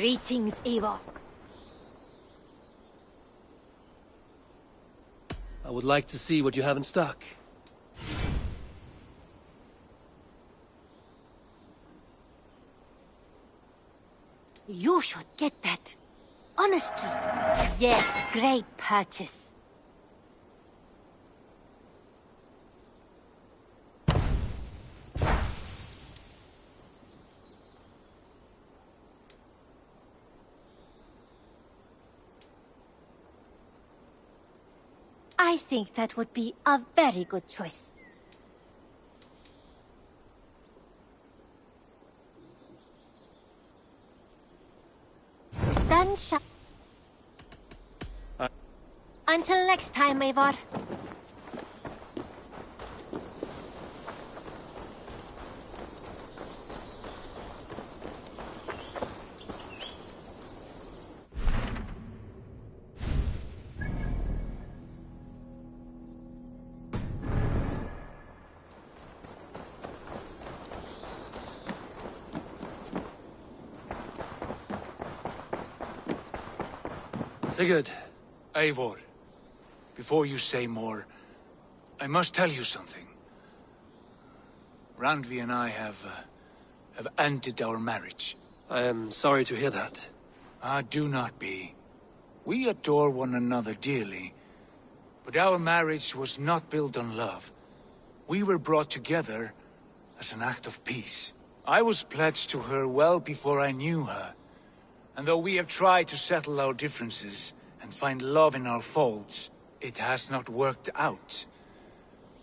Greetings, Eivor. I would like to see what you have in stock. You should get that. Honestly. Yes, great purchase. I think that would be a very good choice. Then until next time, Eivor. Sigurd. Eivor, before you say more, I must tell you something. Randvi and I have ended our marriage. I am sorry to hear that. Ah, do not be. We adore one another dearly, but our marriage was not built on love. We were brought together as an act of peace. I was pledged to her well before I knew her, and though we have tried to settle our differences and find love in our faults, it has not worked out.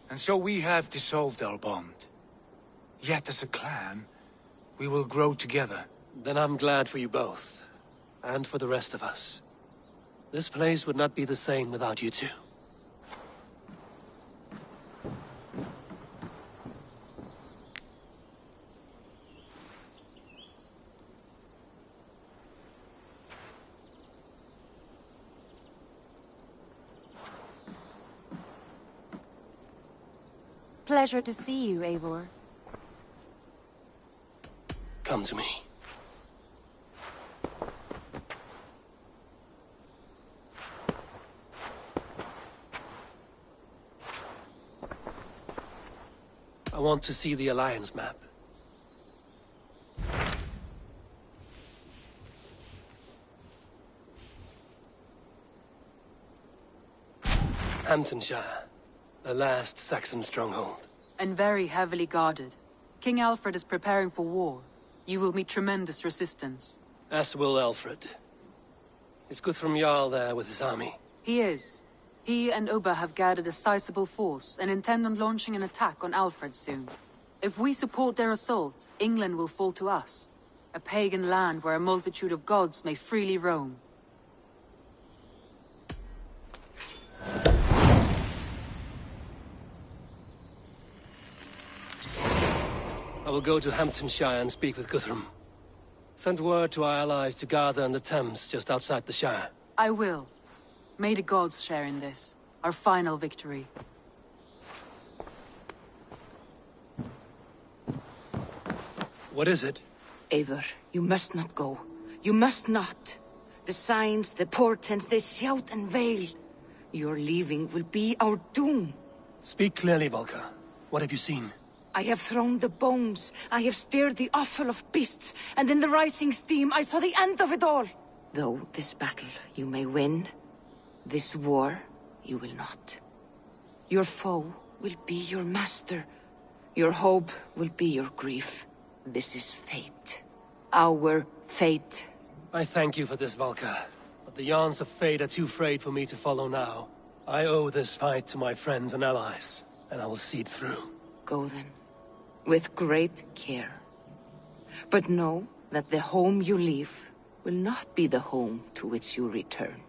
And so we have dissolved our bond. Yet as a clan, we will grow together. Then I'm glad for you both. And for the rest of us. This place would not be the same without you two. Pleasure to see you, Eivor. Come to me. I want to see the Alliance map. Hamtunscire, the last Saxon stronghold. And very heavily guarded. King Alfred is preparing for war. You will meet tremendous resistance. As will Alfred. Is Guthrum Jarl there with his army? He is. He and Ubba have gathered a sizable force and intend on launching an attack on Alfred soon. If we support their assault, England will fall to us. A pagan land where a multitude of gods may freely roam. I will go to Hamtunscire and speak with Guthrum. Send word to our allies to gather on the Thames just outside the Shire. I will. May the gods share in this, our final victory. What is it? Eivor, you must not go. You must not. The signs, the portents, they shout and wail. Your leaving will be our doom. Speak clearly, Volker. What have you seen? I have thrown the bones, I have stirred the offal of beasts, and in the rising steam I saw the end of it all. Though this battle you may win, this war you will not. Your foe will be your master. Your hope will be your grief. This is fate. Our fate. I thank you for this, Volker. But the yarns of fate are too frayed for me to follow now. I owe this fight to my friends and allies, and I will see it through. Go then. With great care. But know that the home you leave will not be the home to which you return.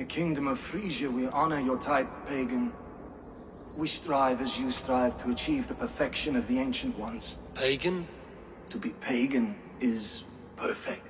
Kingdom of Frisia, we honor your type, pagan. We strive as you strive to achieve the perfection of the Ancient Ones. Pagan? To be pagan is perfect.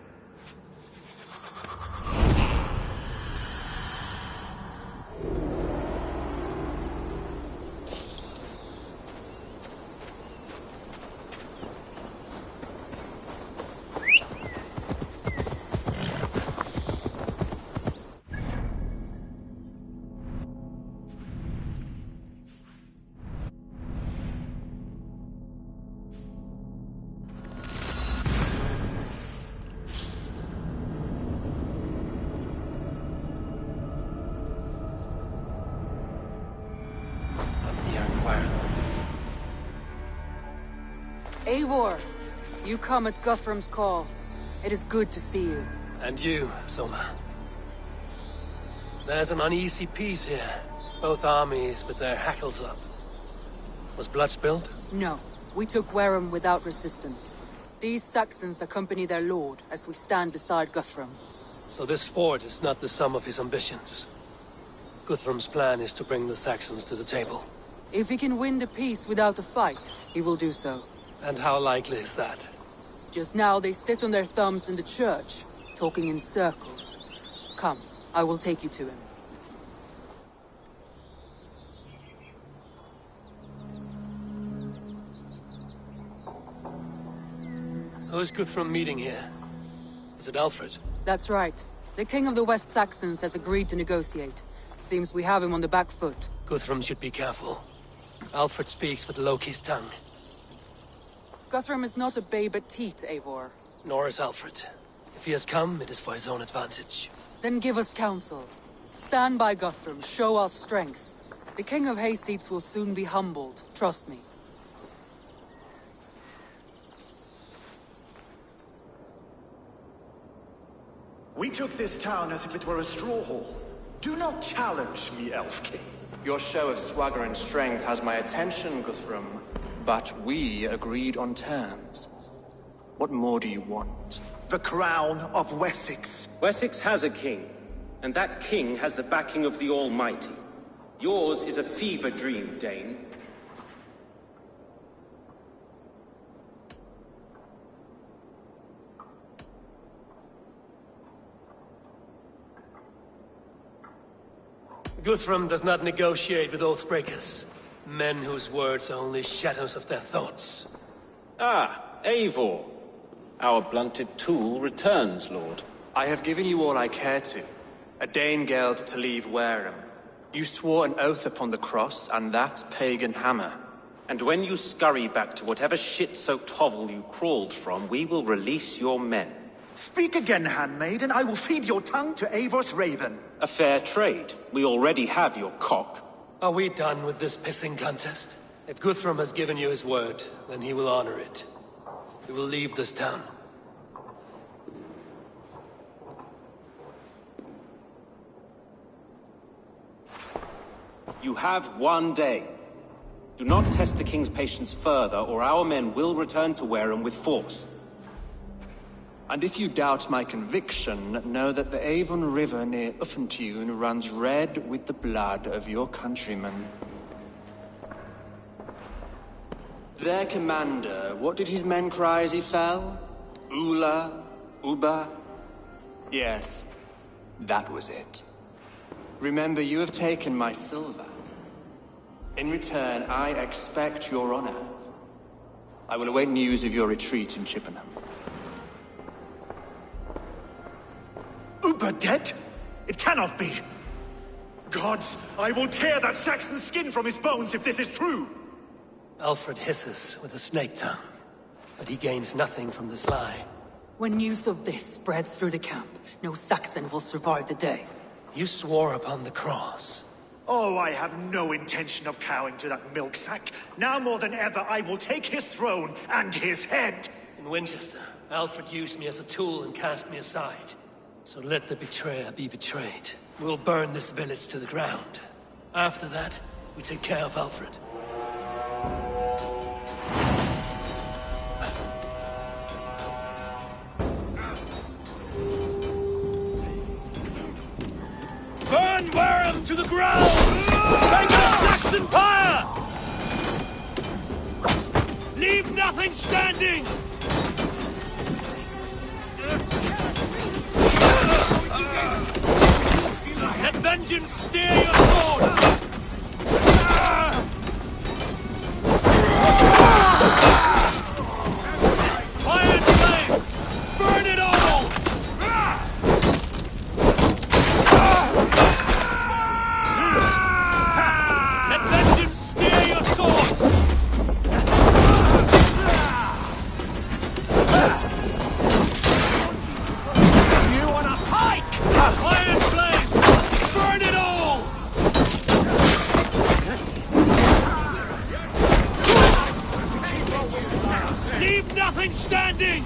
Eivor, you come at Guthrum's call. It is good to see you. And you, Soma. There's an uneasy peace here. Both armies with their hackles up. Was blood spilled? No. We took Wareham without resistance. These Saxons accompany their lord as we stand beside Guthrum. So this fort is not the sum of his ambitions. Guthrum's plan is to bring the Saxons to the table. If he can win the peace without a fight, he will do so. And how likely is that? Just now they sit on their thumbs in the church, talking in circles. Come, I will take you to him. Who is Guthrum meeting here? Is it Alfred? That's right. The King of the West Saxons has agreed to negotiate. Seems we have him on the back foot. Guthrum should be careful. Alfred speaks with Loki's tongue. Guthrum is not a babe at teat, Eivor. Nor is Alfred. If he has come, it is for his own advantage. Then give us counsel. Stand by Guthrum, show our strength. The King of Hayseats will soon be humbled, trust me. We took this town as if it were a straw hall. Do not challenge me, Elf King. Your show of swagger and strength has my attention, Guthrum. But we agreed on terms. What more do you want? The crown of Wessex. Wessex has a king, and that king has the backing of the Almighty. Yours is a fever dream, Dane. Guthrum does not negotiate with oathbreakers. Men whose words are only shadows of their thoughts. Ah, Eivor. Our blunted tool returns, Lord. I have given you all I care to. A Danegeld to leave Wareham. You swore an oath upon the cross, and that pagan hammer. And when you scurry back to whatever shit-soaked hovel you crawled from, we will release your men. Speak again, handmaid, and I will feed your tongue to Eivor's raven. A fair trade. We already have your cock. Are we done with this pissing contest? If Guthrum has given you his word, then he will honor it. We will leave this town. You have 1 day. Do not test the king's patience further, or our men will return to Wareham with force. And if you doubt my conviction, know that the Avon River near Uffentune runs red with the blood of your countrymen. Their commander, what did his men cry as he fell? Ula? Uba? Yes, that was it. Remember, you have taken my silver. In return, I expect your honor. I will await news of your retreat in Chippenham. Uber dead? It cannot be. Gods, I will tear that Saxon's skin from his bones if this is true. Alfred hisses with a snake tongue, but he gains nothing from this lie. When news of this spreads through the camp, no Saxon will survive the day. You swore upon the cross. Oh, I have no intention of cowing to that milk sack. Now more than ever, I will take his throne and his head. In Winchester, Alfred used me as a tool and cast me aside. So let the betrayer be betrayed. We'll burn this village to the ground. After that, we take care of Alfred. Burn Wareham to the ground! Take the Saxon pyre! Leave nothing standing! Let vengeance steer your swords! Fire and flame! Burn it all! Let vengeance steer your swords! You want a pike? Fire and flame! Burn it all! Leave nothing standing!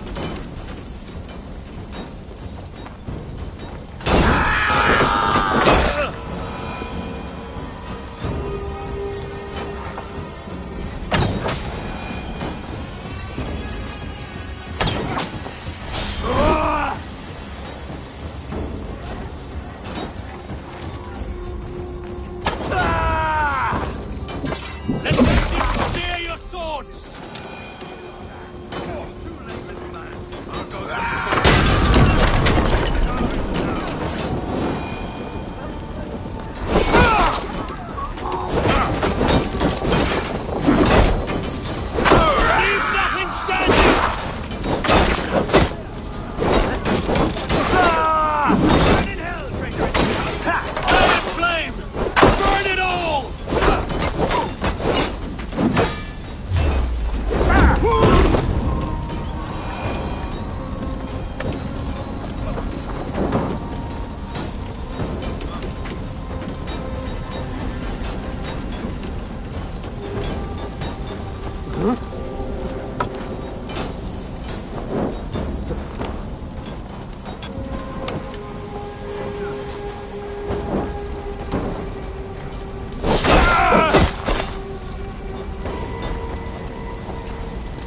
Let vengeance steer your swords! Leave nothing standing! Burn in hell, traitor! Fire and flame! Burn it all!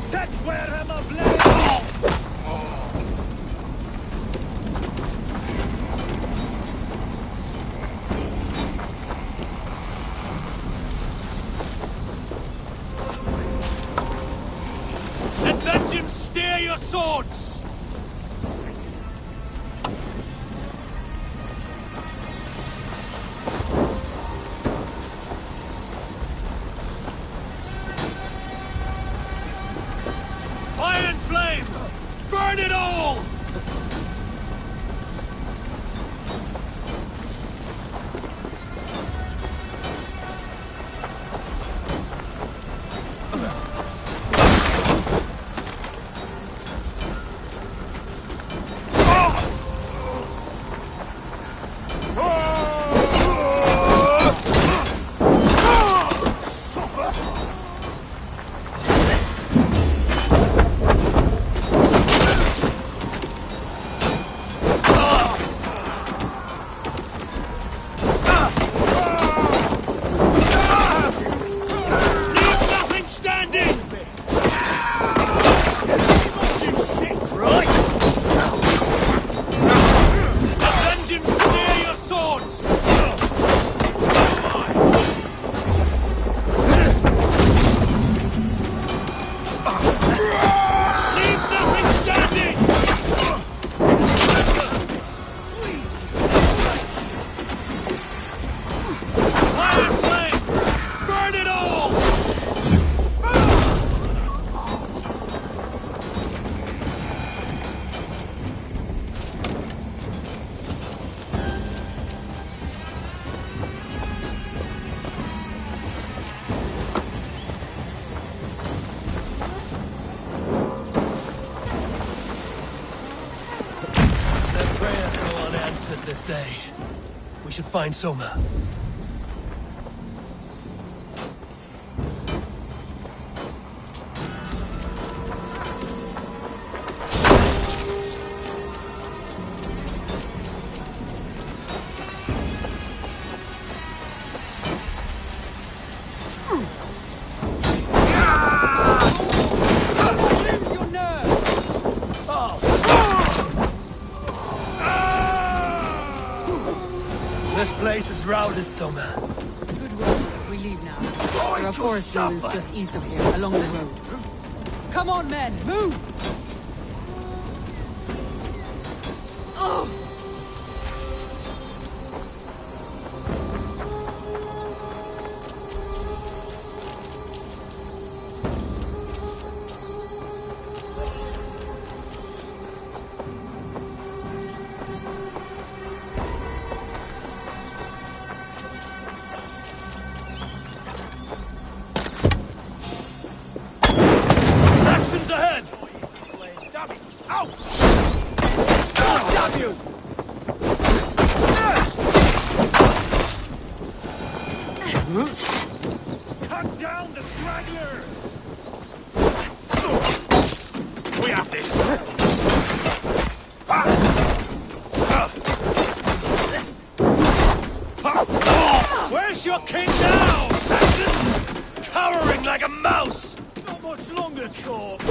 Set Wareham ablaze! Let vengeance steer your swords! day. We should find Soma. This place is routed, Soma. Good work. We leave now. There are forest ruins just east of here, along the road. Come on, men! Move! Saxons ahead! Damn it! Out! Oh, damn you! Cut down the stragglers! We have this! Where's your king now, Saxons? Cowering like a mouse! Not much longer, Corp.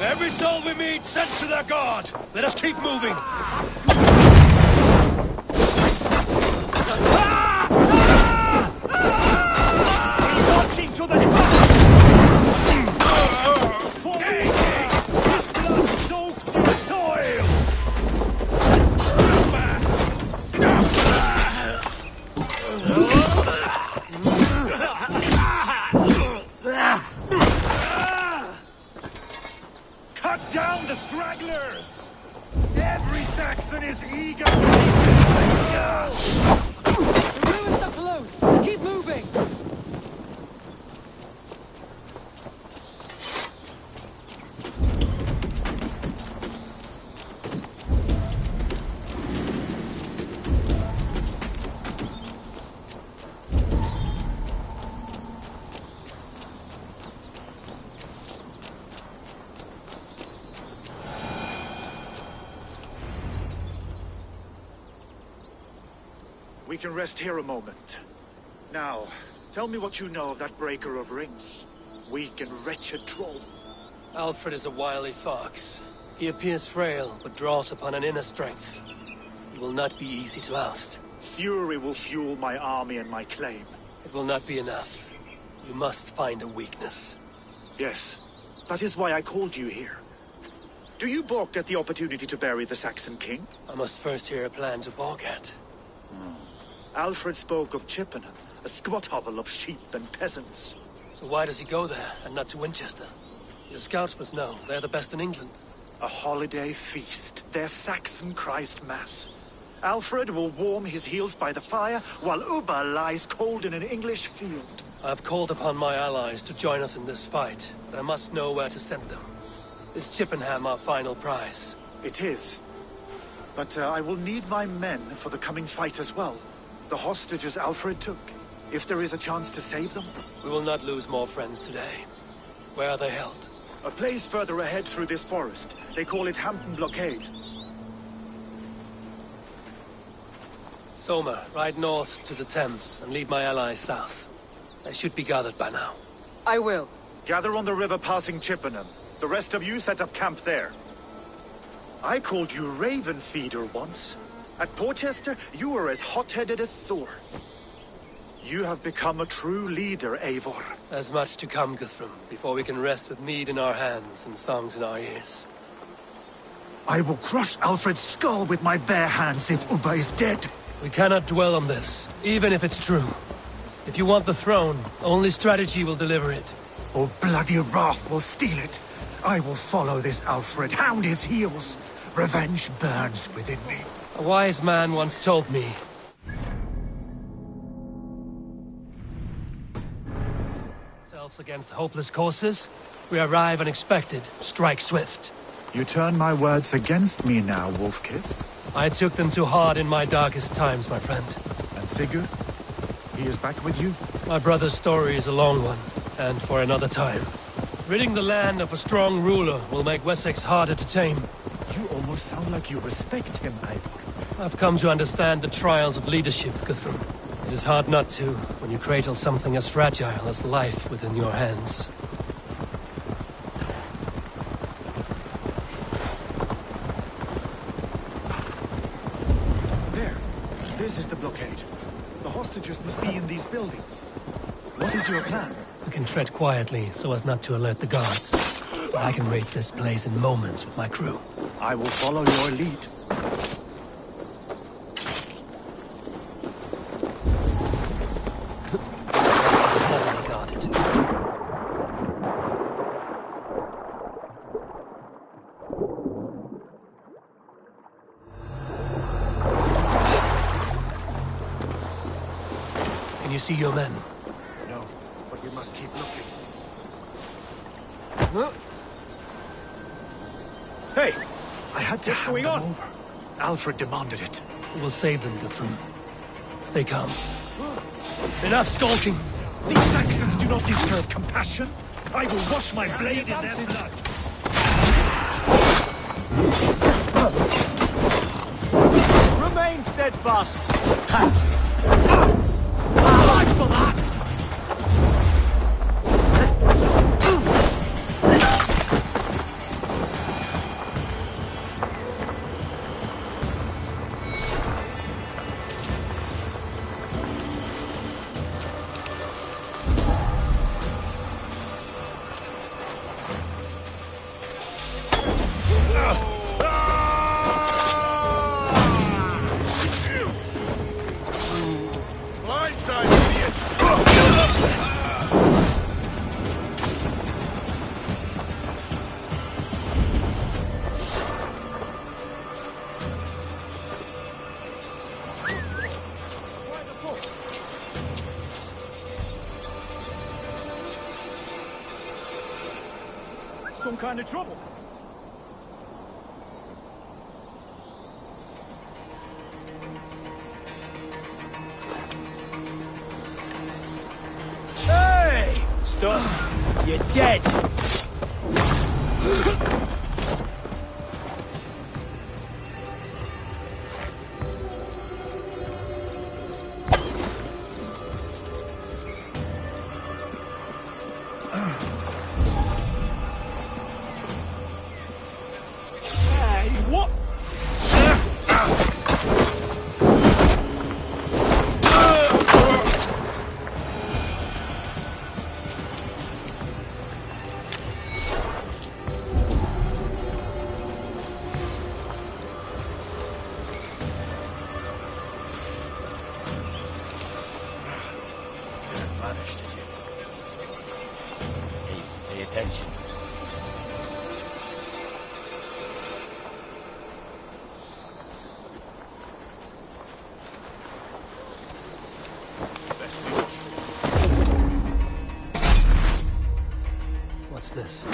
Every soul we meet sent to their god. Let us keep moving. Marching to the His blood soaks your soil! Cut down the stragglers! Every Saxon is eager to... The ruins are close! Keep moving! We can rest here a moment. Now, tell me what you know of that breaker of rings. Weak and wretched troll. Alfred is a wily fox. He appears frail, but draws upon an inner strength. He will not be easy to oust. Fury will fuel my army and my claim. It will not be enough. You must find a weakness. Yes, that is why I called you here. Do you balk at the opportunity to bury the Saxon king? I must first hear a plan to balk at. Alfred spoke of Chippenham, a squat hovel of sheep and peasants. So why does he go there, and not to Winchester? Your scouts must know. They're the best in England. A holiday feast, their Saxon Christ Mass. Alfred will warm his heels by the fire, while Ubba lies cold in an English field. I have called upon my allies to join us in this fight, but I must know where to send them. Is Chippenham our final prize? It is. But I will need my men for the coming fight as well. The hostages Alfred took. If there is a chance to save them. We will not lose more friends today. Where are they held? A place further ahead through this forest. They call it Hampton Blockade. Soma, ride north to the Thames and lead my allies south. They should be gathered by now. I will. Gather on the river passing Chippenham. The rest of you set up camp there. I called you Raven Feeder once. At Porchester, you were as hot-headed as Thor. You have become a true leader, Eivor. There's much to come, Guthrum, before we can rest with mead in our hands and songs in our ears. I will crush Alfred's skull with my bare hands if Ubba is dead. We cannot dwell on this, even if it's true. If you want the throne, only strategy will deliver it. Or bloody wrath will steal it. I will follow this Alfred, hound his heels. Revenge burns within me. A wise man once told me, ourselves against hopeless causes. We arrive unexpected, strike swift. You turn my words against me now, Wolf-Kissed. I took them too hard in my darkest times, my friend. And Sigurd? He is back with you? My brother's story is a long one, and for another time. Ridding the land of a strong ruler will make Wessex harder to tame. You almost sound like you respect him, Eivor. I've come to understand the trials of leadership, Guthrum. It is hard not to, when you cradle something as fragile as life within your hands. There. This is the blockade. The hostages must be in these buildings. What is your plan? We can tread quietly so as not to alert the guards. But I can raid this place in moments with my crew. I will follow your lead. Heavily guarded. Can you see your men? No, but we must keep looking. Hey! I had to hand them over. Alfred demanded it. We will save them, Guthrum. Stay calm. Enough stalking! These Saxons do not deserve compassion. I will wash my blade in their blood. Remain steadfast. Fight for that! Blindside, idiot! Some kind of trouble. Stop. You're dead. Hey, what? Vanished, did you? Pay attention. What's this?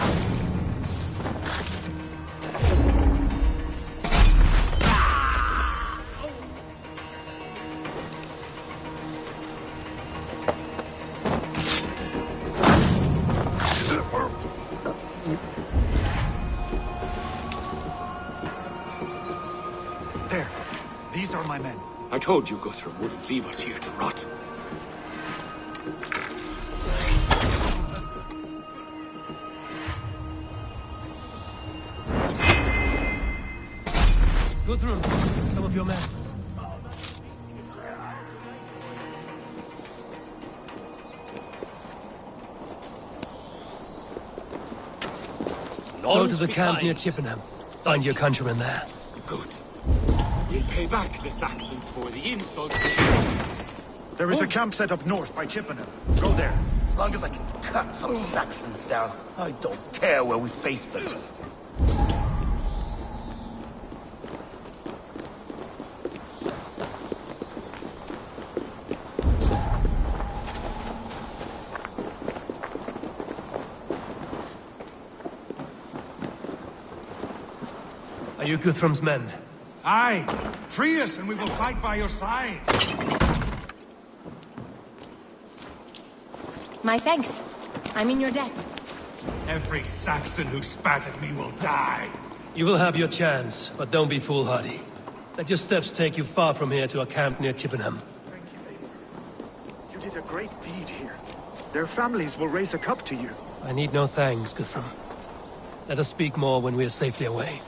There. These are my men. I told you Guthrum wouldn't leave us here to rot. Guthrum, some of your men. Go to the camp near Chippenham. Find your countrymen there. Good. We'll pay back the Saxons for the insult they did to us. There is a camp set up north by Chippenham. Go there. As long as I can cut some Saxons down, I don't care where we face them. you Guthrum's men? Aye! Free us and we will fight by your side! My thanks. I'm in your debt. Every Saxon who spat at me will die! You will have your chance, but don't be foolhardy. Let your steps take you far from here to a camp near Chippenham. Thank you, Eivor. You did a great deed here. Their families will raise a cup to you. I need no thanks, Guthrum. Let us speak more when we are safely away.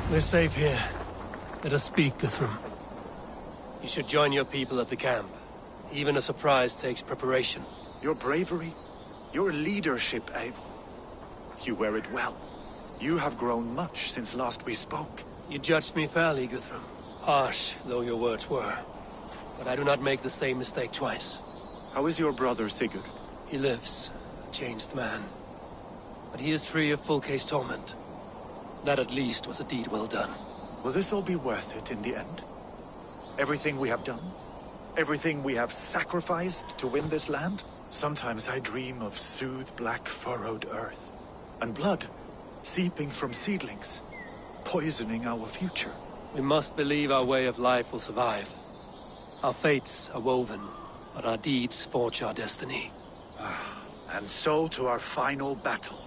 We're safe here. Let us speak, Guthrum. You should join your people at the camp. Even a surprise takes preparation. Your bravery, your leadership, Eivor. You wear it well. You have grown much since last we spoke. You judged me fairly, Guthrum. Harsh though your words were. But I do not make the same mistake twice. How is your brother, Sigurd? He lives, a changed man. But he is free of full case torment. That at least was a deed well done. Will this all be worth it in the end? Everything we have done? Everything we have sacrificed to win this land? Sometimes I dream of soothed black furrowed earth. And blood seeping from seedlings, poisoning our future. We must believe our way of life will survive. Our fates are woven, but our deeds forge our destiny. And so to our final battle.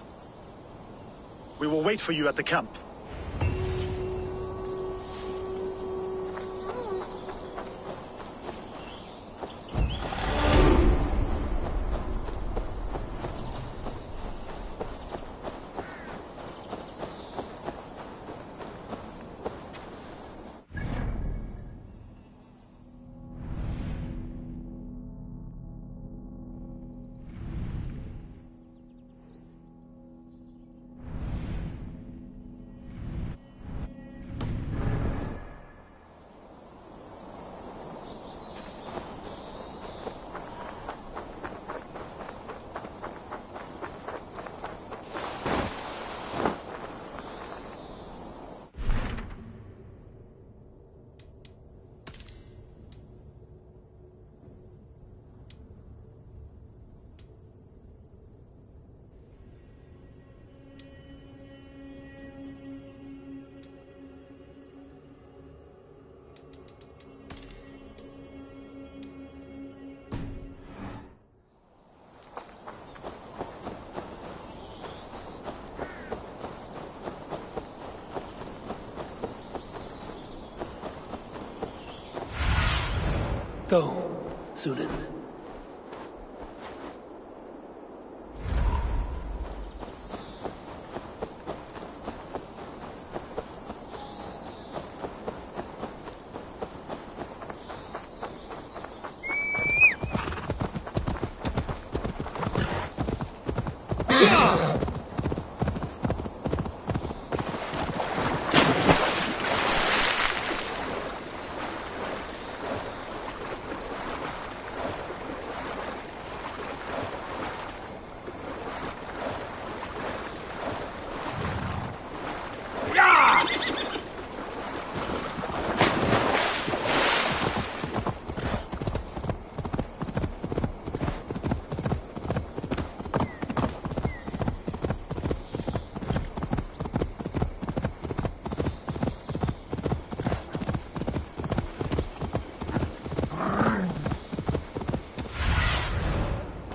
We will wait for you at the camp. Go, Sunan.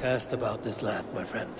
Cast about this land, my friend.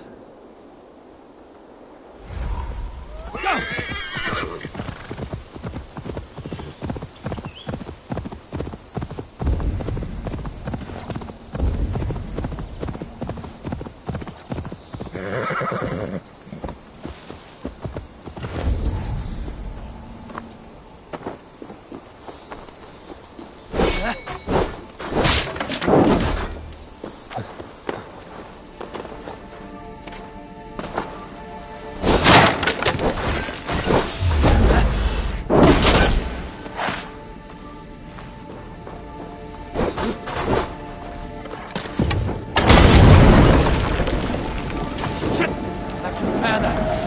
another.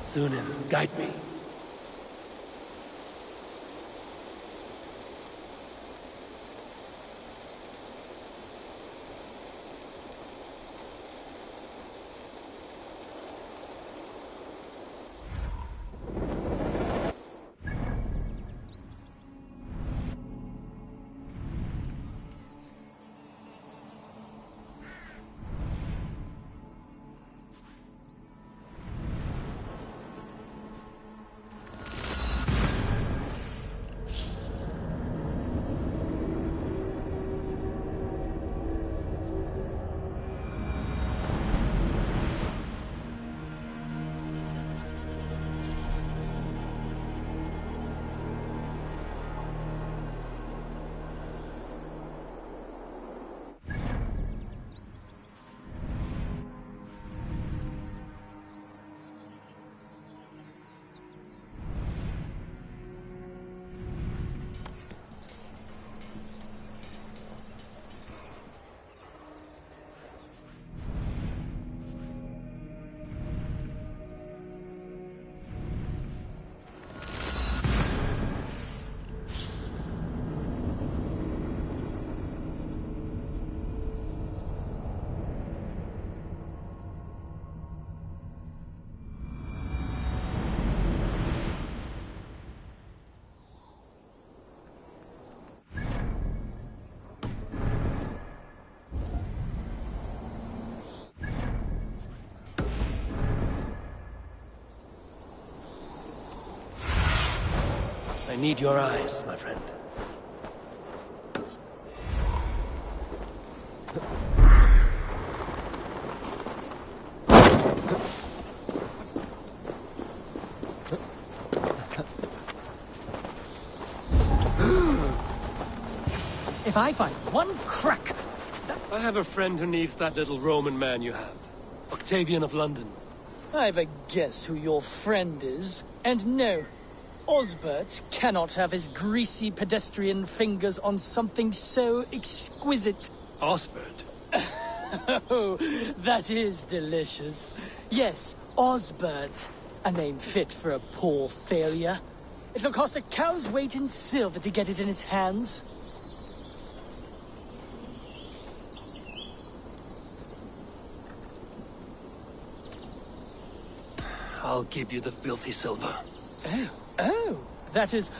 Sunan, guide me. I need your eyes, my friend. If I find one crack... I have a friend who needs that little Roman man you have. Octavian of London. I've a guess who your friend is. And no, Osbert cannot have his greasy pedestrian fingers on something so exquisite. Osbert? Oh, that is delicious. Yes, Osbert. A name fit for a poor failure. It'll cost a cow's weight in silver to get it in his hands. I'll give you the filthy silver. Oh, that is...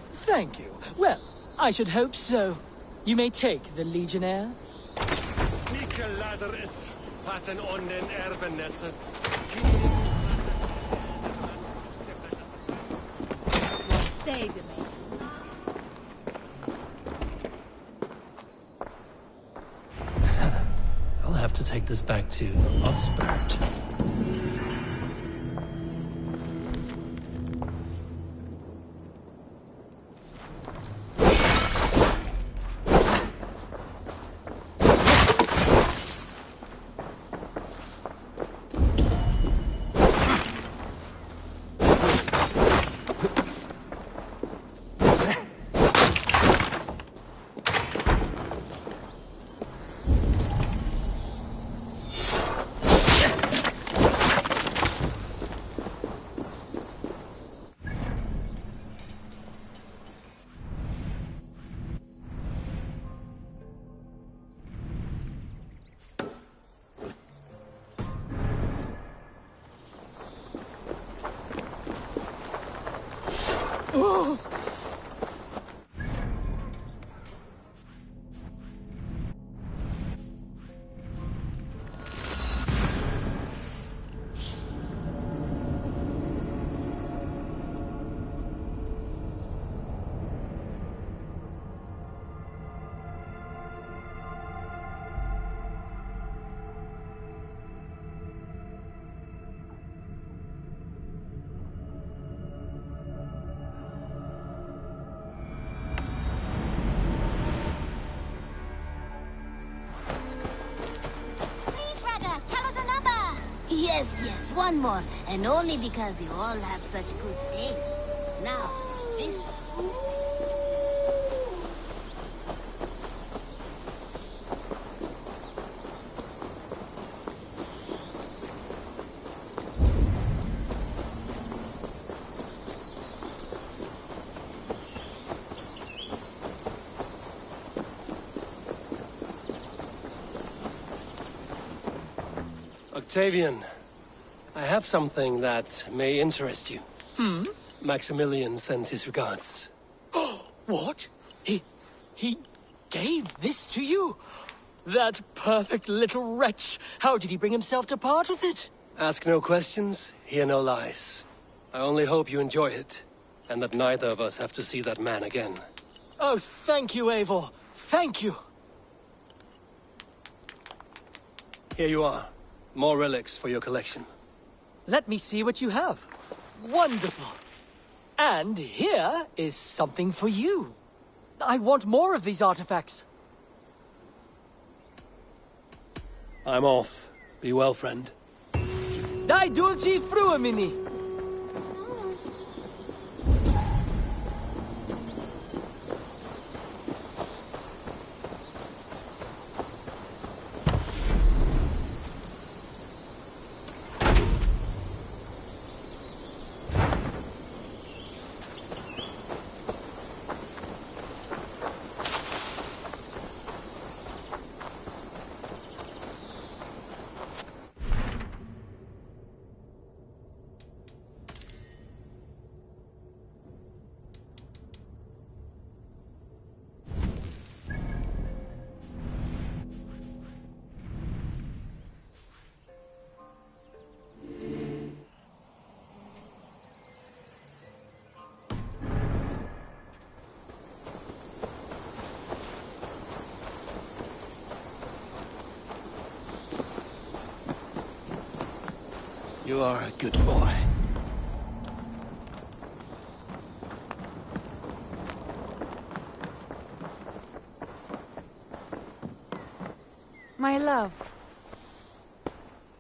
Thank you. Well, I should hope so. You may take the Legionnaire. Saved me. I'll have to take this back to Osbert. Yes, one more. And only because you all have such good taste. Now, this... Octavian, I have something that may interest you. Maximilian sends his regards. What? He gave this to you? That perfect little wretch. How did he bring himself to part with it? Ask no questions, hear no lies. I only hope you enjoy it, and that neither of us have to see that man again. Oh, thank you, Eivor. Thank you. Here you are. More relics for your collection. Let me see what you have. Wonderful. And here is something for you. I want more of these artifacts. I'm off. Be well, friend. Dai dulci fruemini. You are a good boy. My love.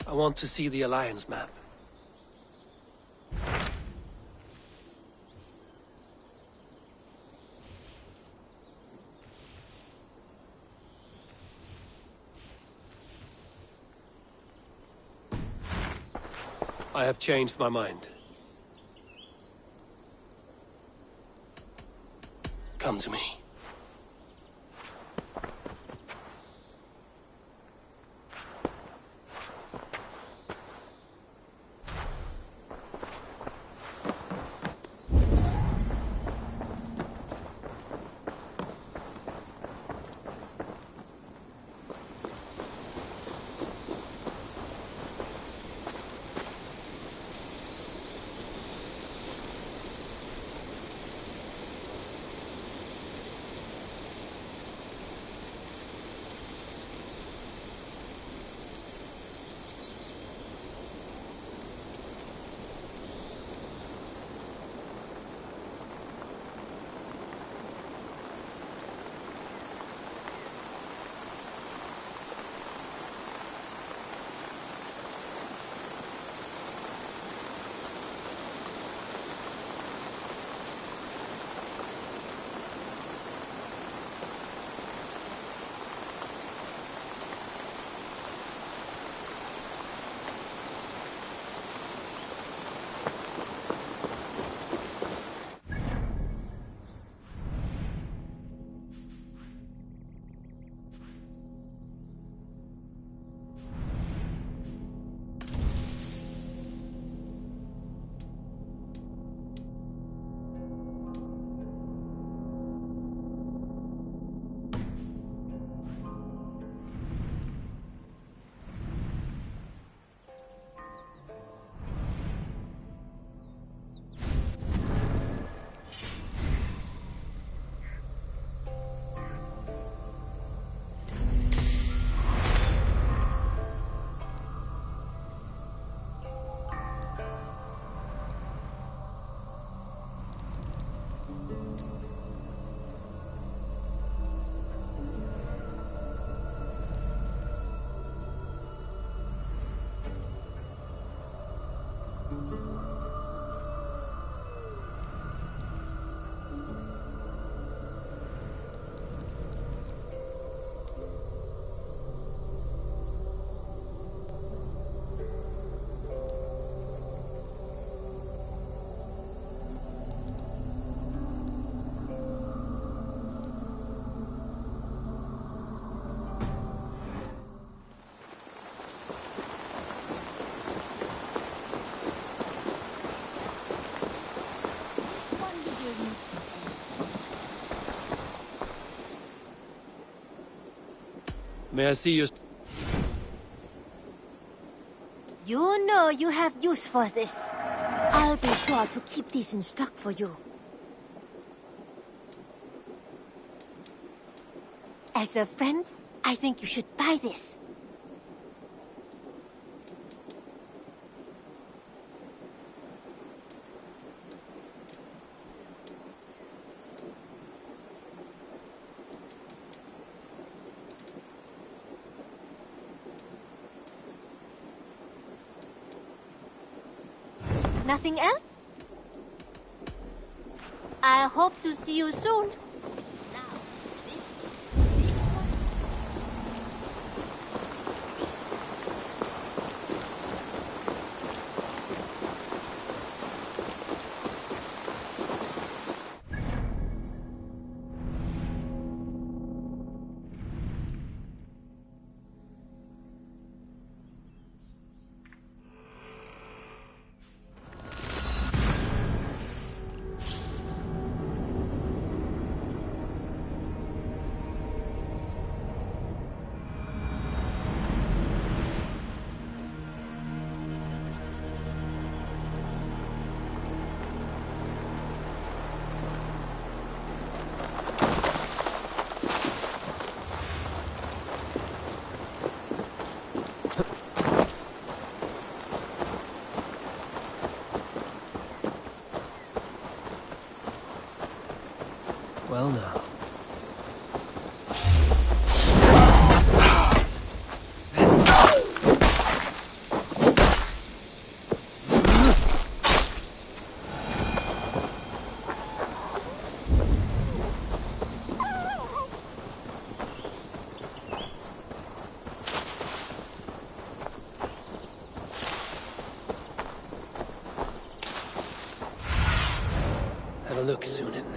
I want to see the Alliance map. I have changed my mind. Come to me. May I see your... You know you have use for this. I'll be sure to keep this in stock for you. As a friend, I think you should buy this. Nothing else? I hope to see you soon. Well now. Have a look, Sunan.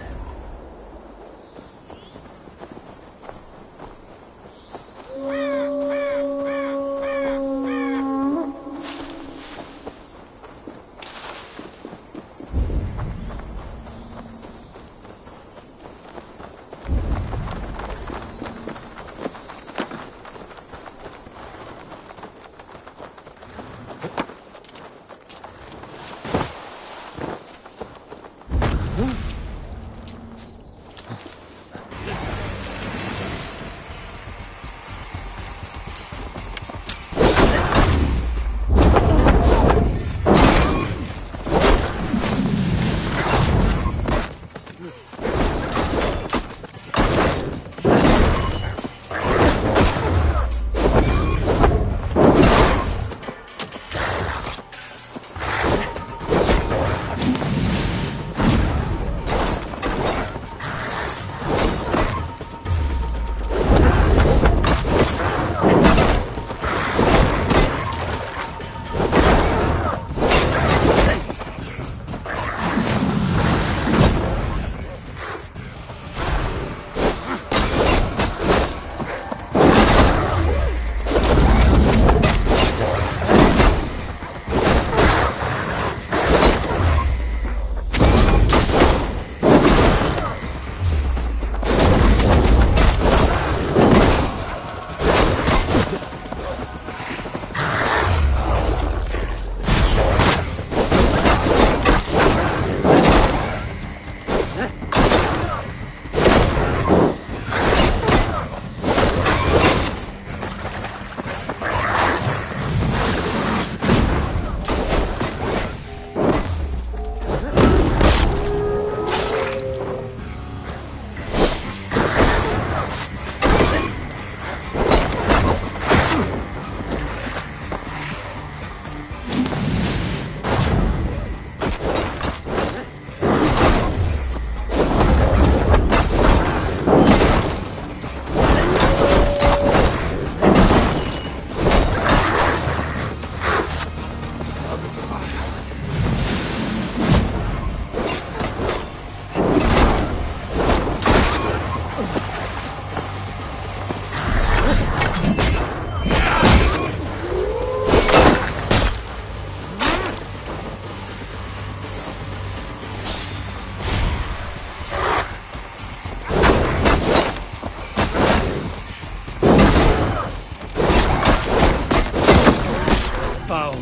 foul.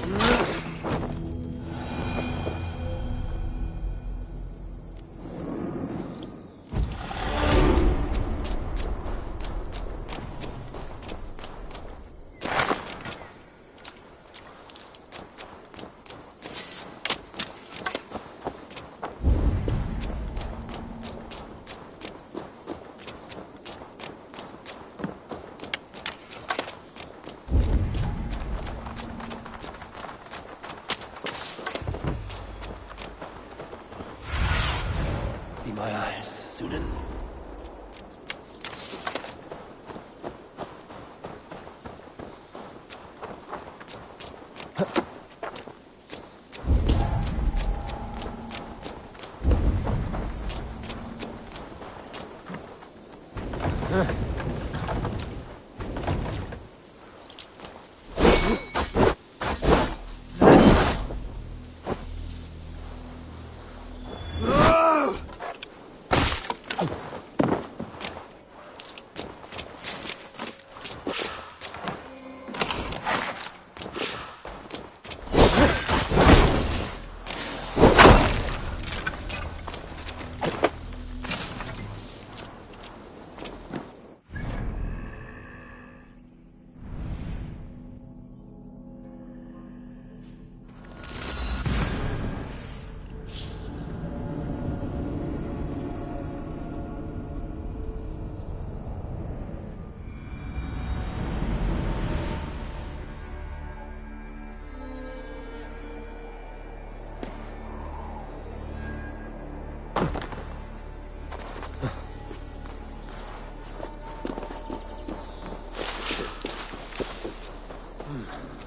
Be my eyes, Sunan.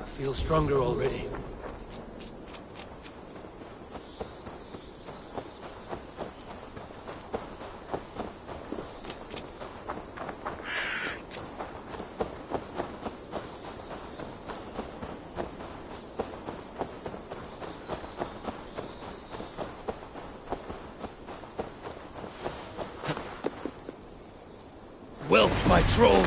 I feel stronger already. Whelp my troll!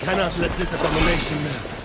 Cannot let this abomination live.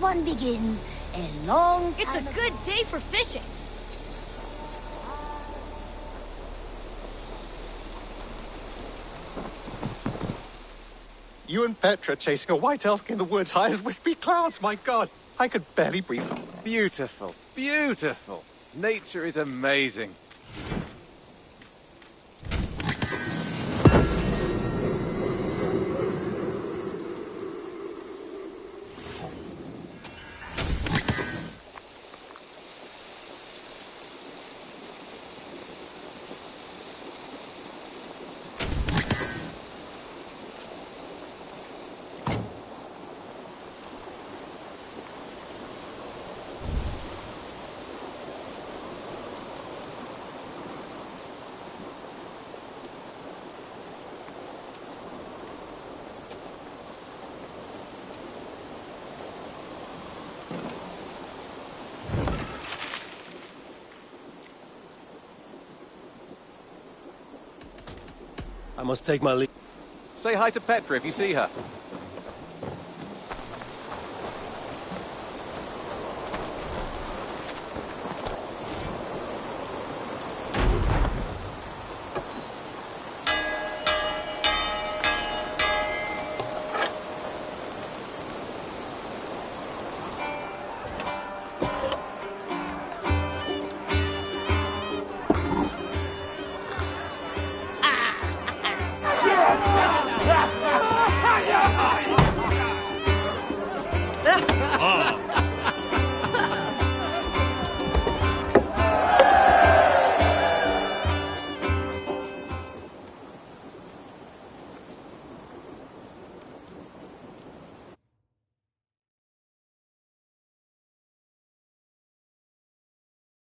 fun begins a long time It's a good day for fishing. You and Petra chasing a white elk in the woods high as wispy clouds, my god! I could barely breathe. Beautiful, beautiful. Nature is amazing. I must take my leave. Say hi to Petra if you see her.